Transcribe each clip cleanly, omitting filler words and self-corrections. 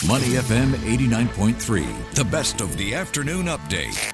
Money FM 89.3, the best of the afternoon update.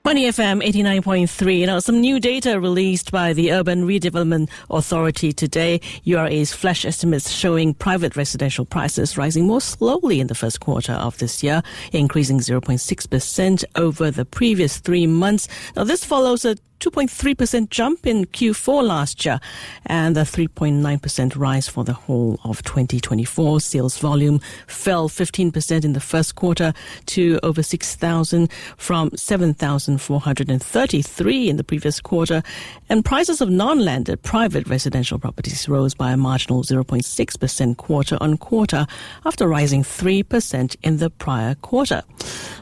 Money FM 89.3. Now, some new data released by the Urban Redevelopment Authority today. URA's flash estimates showing private residential prices rising more slowly in the first quarter of this year, increasing 0.6% over the previous 3 months. Now, this follows a 2.3% jump in Q4 last year and a 3.9% rise for the whole of 2024. Sales volume fell 15% in the first quarter to over 6,000 from 7,433 in the previous quarter. And prices of non-landed private residential properties rose by a marginal 0.6% quarter on quarter after rising 3% in the prior quarter.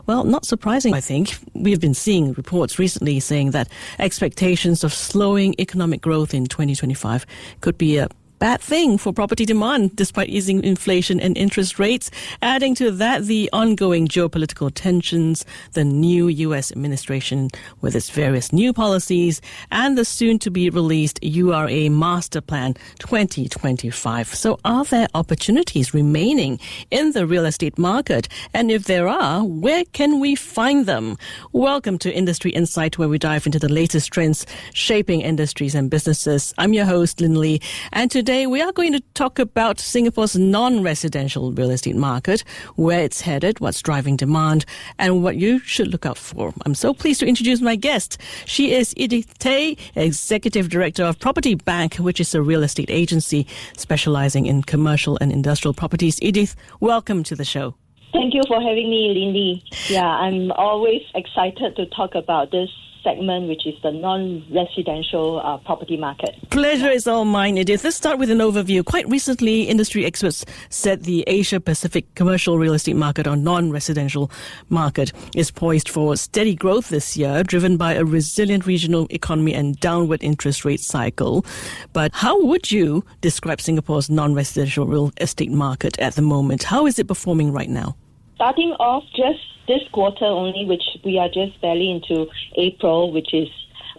Well, not surprising, I think. We've been seeing reports recently saying that expectations of slowing economic growth in 2025 could be a bad thing for property demand, despite easing inflation and interest rates. Adding to that, the ongoing geopolitical tensions, the new U.S. administration with its various new policies, and the soon-to-be-released URA Master Plan 2025. So are there opportunities remaining in the real estate market? And if there are, where can we find them? Welcome to Industry Insight, where we dive into the latest trends shaping industries and businesses. I'm your host, Lin Lee, and today we are going to talk about Singapore's non-residential real estate market, where it's headed, what's driving demand, and what you should look out for. I'm so pleased to introduce my guest. She is Edith Tay, Executive Director of PropertyBank, which is a real estate agency specializing in commercial and industrial properties. Edith, welcome to the show. Thank you for having me, Lindy. Yeah, I'm always excited to talk about this segment, which is the non-residential property market. Pleasure is all mine, Edith. Let's start with an overview. Quite recently, industry experts said the Asia-Pacific commercial real estate market or non-residential market is poised for steady growth this year, driven by a resilient regional economy and downward interest rate cycle. But how would you describe Singapore's non-residential real estate market at the moment? How is it performing right now? Starting off just this quarter only, which we are just barely into April, which is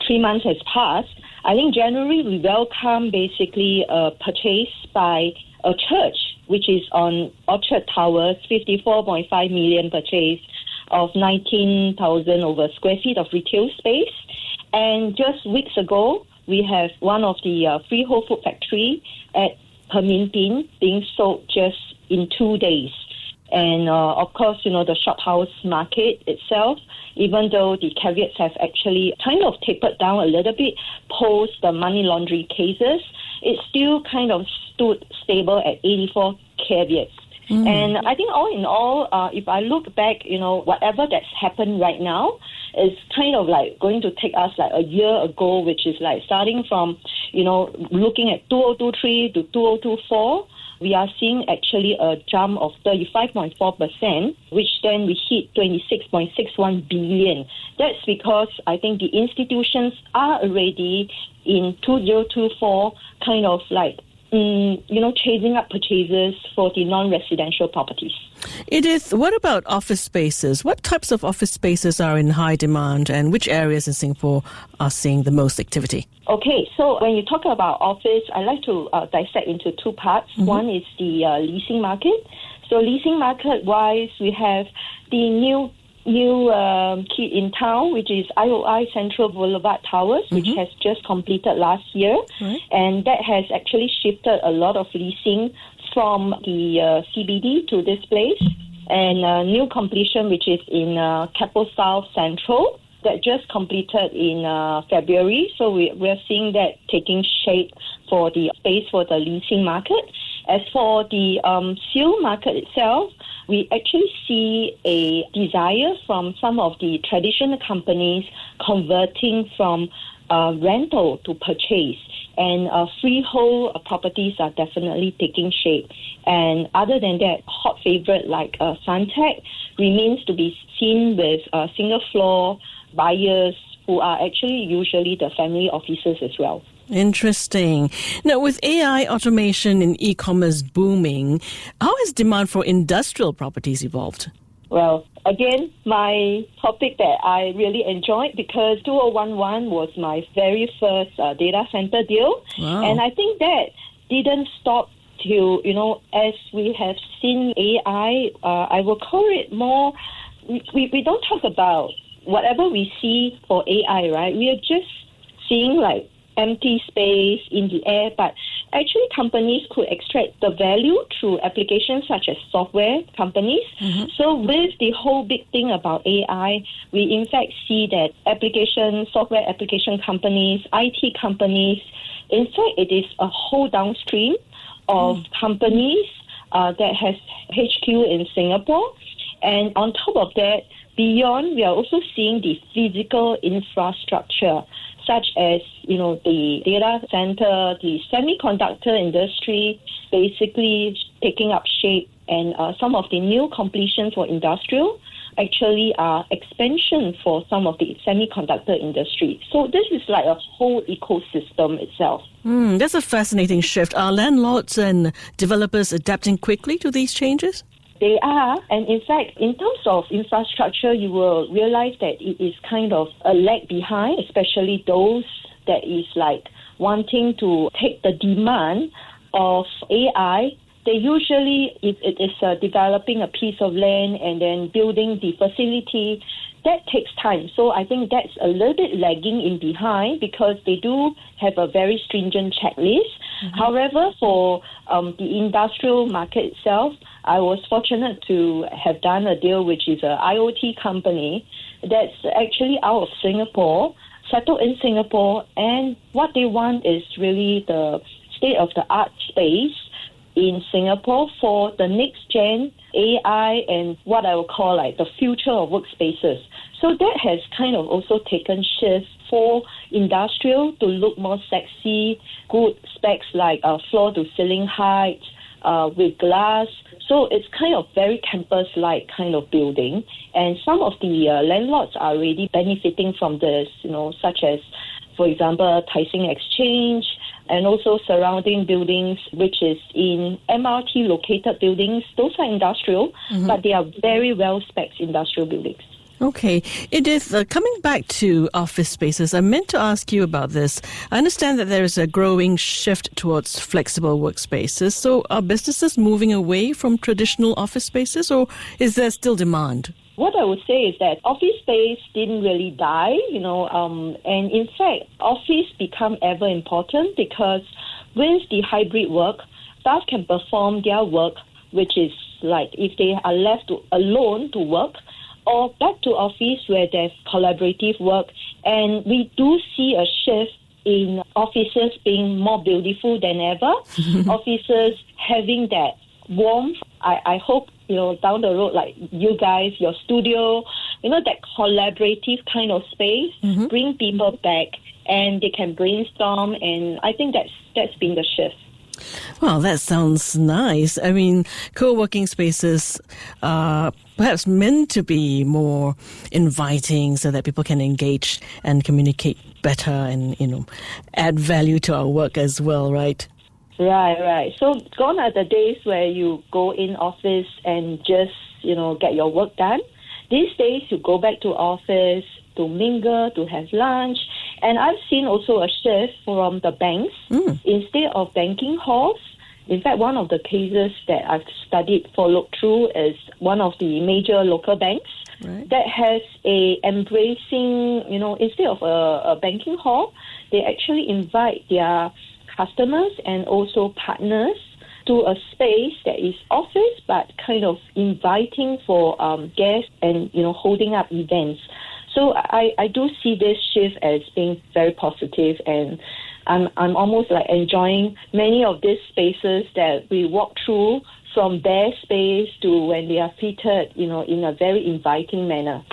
3 months has passed, I think generally we welcome basically a purchase by a church, which is on Orchard Towers, 54.5 million purchase of 19,000 over square feet of retail space. And just weeks ago, we have one of the freehold food factory at Pemimpin being sold just in 2 days. And of course, the shophouse market itself, even though the caveats have actually kind of tapered down a little bit post the money laundering cases, it still kind of stood stable at 84 caveats. And I think all in all, if I look back, whatever that's happened right now is kind of like going to take us like a year ago, which is like starting from, looking at 2023 to 2024. We are seeing actually a jump of 35.4%, which then we hit 26.61 billion. That's because I think the institutions are already in 2024 kind of like, chasing up purchases for the non-residential properties. Edith, what about office spaces? What types of office spaces are in high demand and which areas in Singapore are seeing the most activity? Okay, so when you talk about office, I like to dissect into two parts. One is the leasing market. So leasing market-wise, we have the new key in town, which is IOI Central Boulevard Towers, which has just completed last year. And that has actually shifted a lot of leasing from the CBD to this place. And new completion, which is in Keppel South Central, that just completed in February. So we're seeing that taking shape for the space for the leasing market. As for the sale market itself, we actually see a desire from some of the traditional companies converting from rental to purchase. And freehold properties are definitely taking shape. And other than that, hot favorite like Suntec remains to be seen with single floor buyers who are actually usually the family offices as well. Interesting. Now, with AI, automation, and e-commerce booming, how has demand for industrial properties evolved? Well, again, my topic that I really enjoyed because 2011 was my very first data center deal. Wow. And I think that didn't stop to, as we have seen AI, I will call it more, we don't talk about whatever we see for AI, right? We are just seeing like empty space in the air, but actually companies could extract the value through applications such as software companies. So with the whole big thing about AI, we in fact see that software application companies, IT companies, in fact it is a whole downstream of companies that has HQ in Singapore. And on top of that, beyond, we are also seeing the physical infrastructure, such as, the data center, the semiconductor industry, basically taking up shape. And some of the new completions for industrial actually are expansion for some of the semiconductor industry. So this is like a whole ecosystem itself. That's a fascinating shift. Are landlords and developers adapting quickly to these changes? They are, and in fact, in terms of infrastructure, you will realize that it is kind of a lag behind, especially those that is like wanting to take the demand of AI. They usually, if it is developing a piece of land and then building the facility, that takes time. So I think that's a little bit lagging in behind because they do have a very stringent checklist. However, for the industrial market itself, I was fortunate to have done a deal which is an IoT company that's actually out of Singapore, settled in Singapore, and what they want is really the state-of-the-art space in Singapore for the next gen AI and what I would call like the future of workspaces. So that has kind of also taken shift for industrial to look more sexy, good specs like floor to ceiling height with glass. So it's kind of very campus-like kind of building. And some of the landlords are already benefiting from this, such as, for example, Tai Seng Exchange, and also surrounding buildings, which is in MRT located buildings. Those are industrial, but they are very well-spec'd industrial buildings. Okay. Edith, coming back to office spaces, I meant to ask you about this. I understand that there is a growing shift towards flexible workspaces. So are businesses moving away from traditional office spaces, or is there still demand? What I would say is that office space didn't really die, and in fact, office become ever important because with the hybrid work, staff can perform their work, which is like if they are left alone to work, or back to office where there's collaborative work. And we do see a shift in offices being more beautiful than ever, offices having that warmth. I hope, down the road, like you guys, your studio, that collaborative kind of space, bring people back and they can brainstorm. And I think that's been the shift. Well, that sounds nice. I mean, co-working spaces are perhaps meant to be more inviting so that people can engage and communicate better and, add value to our work as well, right? Right. So gone are the days where you go in office and just, get your work done. These days you go back to office to mingle, to have lunch. And I've seen also a shift from the banks. Instead of banking halls, in fact, one of the cases that I've followed through is one of the major local banks that has a embracing, instead of a banking hall, they actually invite their customers and also partners to a space that is office but kind of inviting for guests and, holding up events. So I do see this shift as being very positive, and I'm almost like enjoying many of these spaces that we walk through from their space to when they are fitted, in a very inviting manner.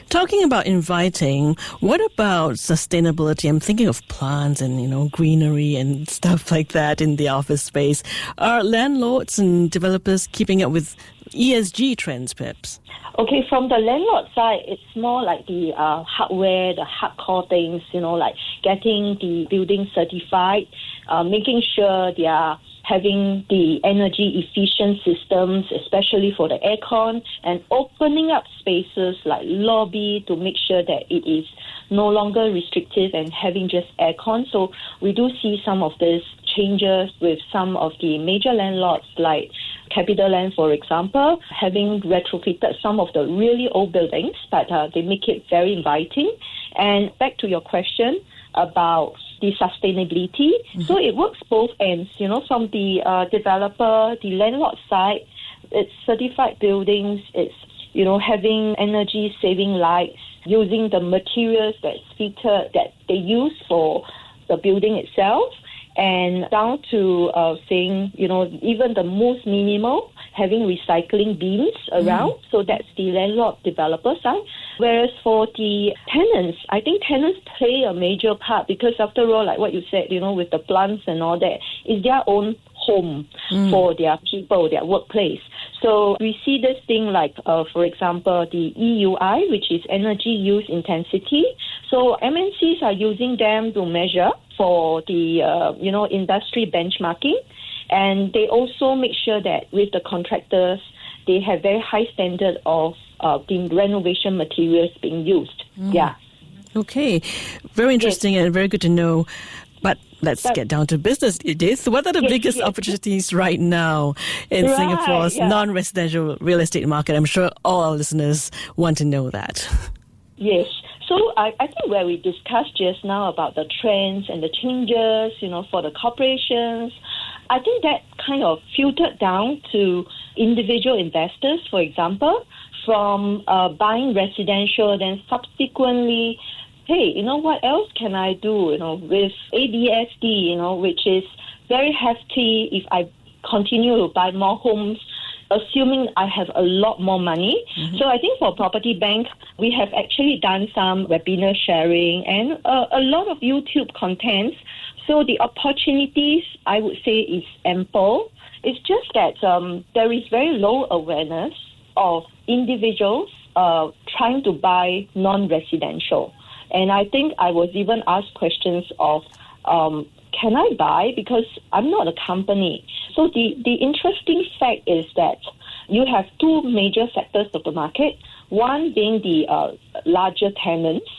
Talking about inviting, what about sustainability? I'm thinking of plants and, greenery and stuff like that in the office space. Are landlords and developers keeping up with ESG trends, perhaps? Okay, from the landlord side, it's more like the hardware, the hardcore things, like getting the building certified, making sure they are having the energy efficient systems, especially for the aircon, and opening up spaces like lobby to make sure that it is no longer restrictive and having just aircon. So we do see some of these changes with some of the major landlords like CapitaLand, for example, having retrofitted some of the really old buildings, but they make it very inviting. And back to your question about the sustainability. So it works both ends, from the developer, the landlord side. It's certified buildings. It's, having energy-saving lights, using the materials that they use for the building itself, and down to saying, even the most minimal, having recycling bins around. So that's the landlord developer side. Whereas for the tenants, I think tenants play a major part because after all, like what you said, with the plants and all that, it's their own home for their people, their workplace. So we see this thing like, for example, the EUI, which is energy use intensity. So MNCs are using them to measure for the, industry benchmarking. And they also make sure that with the contractors, they have very high standard of the renovation materials being used. Yeah. Okay. Very interesting and very good to know. But let's get down to business, Edith. What are the biggest opportunities right now in Singapore's non-residential real estate market? I'm sure all our listeners want to know that. Yes. So I think where we discussed just now about the trends and the changes, for the corporations, I think that kind of filtered down to individual investors, for example, from buying residential, then subsequently, hey, what else can I do, with ABSD, which is very hefty if I continue to buy more homes, assuming I have a lot more money. So I think for PropertyBank, we have actually done some webinar sharing and a lot of YouTube contents. So the opportunities, I would say, is ample. It's just that there is very low awareness of individuals trying to buy non-residential. And I think I was even asked questions of, can I buy? Because I'm not a company. So the interesting fact is that you have two major sectors of the market. One being the larger tenants.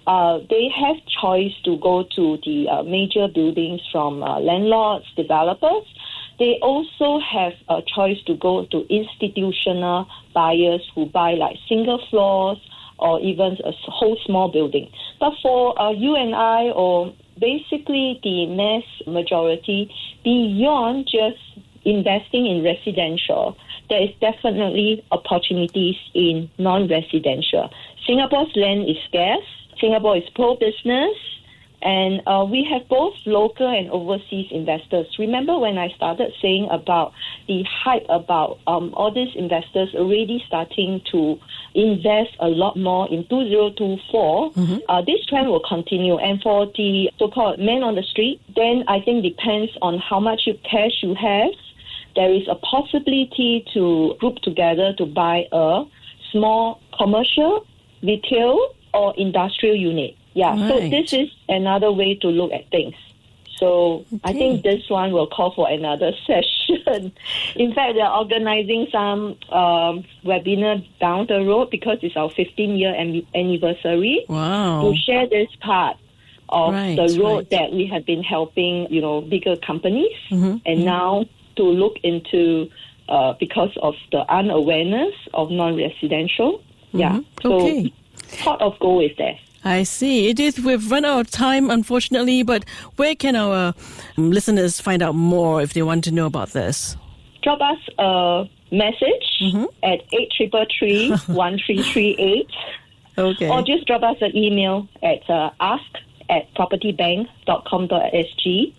They have choice to go to the major buildings from landlords, developers. They also have a choice to go to institutional buyers who buy like single floors or even a whole small building. But for you and I, or basically the mass majority, beyond just investing in residential, there is definitely opportunities in non-residential. Singapore's land is scarce. Singapore is pro-business. And we have both local and overseas investors. Remember when I started saying about the hype about all these investors already starting to invest a lot more in 2024, this trend will continue. And for the so-called man on the street, then I think depends on how much cash you have. There is a possibility to group together to buy a small commercial, retail, or industrial unit. Yeah, right. So this is another way to look at things. So I think this one will call for another session. In fact, they're organizing some webinar down the road because it's our 15-year anniversary. Wow. To share this part of the road that we have been helping, bigger companies. And now to look into, because of the unawareness of non-residential. Yeah. So pot of gold is there. I see. Edith, we've run out of time, unfortunately, but where can our listeners find out more if they want to know about this? Drop us a message at 8333-1338. Okay. Or just drop us an email at ask@propertybank.com.sg.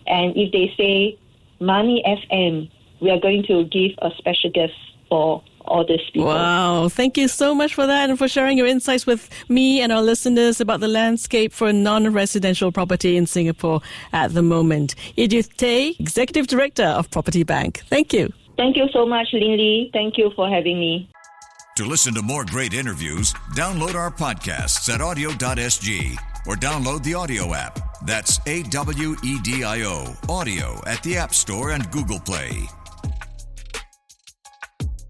And if they say Money FM, we are going to give a special gift for all these people. Wow. Thank you so much for that and for sharing your insights with me and our listeners about the landscape for non-residential property in Singapore at the moment. Edith Tay, Executive Director of PropertyBank. Thank you. Thank you so much, Lin Lee. Thank you for having me. To listen to more great interviews, download our podcasts at audio.sg or download the audio app. That's AWEDIO, audio at the App Store and Google Play.